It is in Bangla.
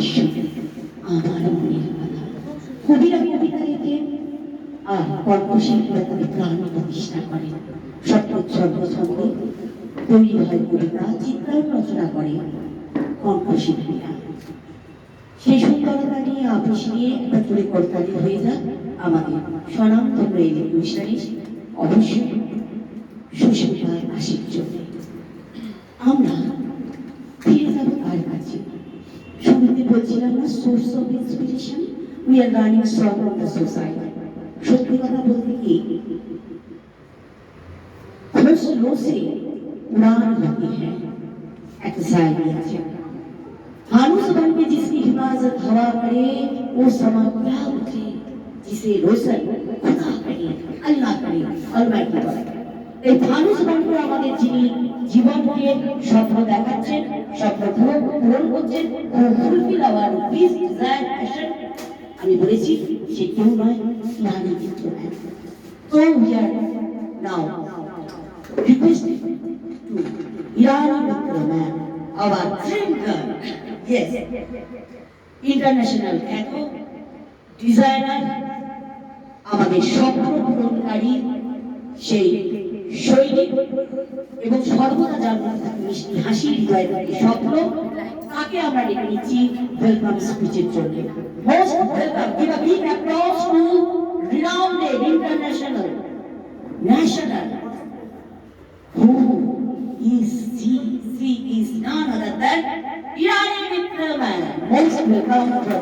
আসলে আমার মনের কথা। কবিরা কবিতা লিখে আর কর্মশিল্পীরা তাদের প্রাণ প্রতিষ্ঠা করে। সপ্তচ্ছন্দ ছন্দে তৈরি হয় কবিতা, চিত্রায়ণ রচনা করে কণ্ঠশিল্পীরা। সেই সুন্দরতা নিয়ে আপিস নিয়ে একটা জোরে করতালি হয়ে যাক আমাদের স্বনামধন্য এই মিশনারি, অবশ্যই সুস্মিতার আশির জন্য। আমরা ফিরে যাব তার কাছে। শুরুতে বলছিলাম না, source of inspiration, we are running song of the society. সত্যি কথা বলতে কি, घोंसलों से उड़ान होती है, एक शायरी আছে, फानूस बन के जिसकी हिफाजत हवा करे वो समा क्या उठे जिसे रोशन खुदा करे, अल्लाह करे, अलमाइटी करे। এই ফানুস বানিয়ে আমাদের যিনি জীবনকে স্বপ্ন দেখাচ্ছেন, স্বপ্ন পূরণ করছেন, fulfil our wish desire passion, আমি বলেছি সে কেউ নয়, ইরানি চিত্রম্যান। তো we are now requested to Irani Vikraman, our dream girl, yes, international খ্যাত ডিজাইনার, আমাদের স্বপ্ন পূরণকারী সেই শৈলী এবং সর্বদা জাগ্রত থাকে মিষ্টি হাসি, হৃদয় থাকে স্বপ্ন, তাকে আমরা ডেকে নিচ্ছি ওয়েলকাম স্পিচের জন্য। Most welcome, give a big applause to renowned international, national, who is she is none other than Irani Vikraman. Most welcome.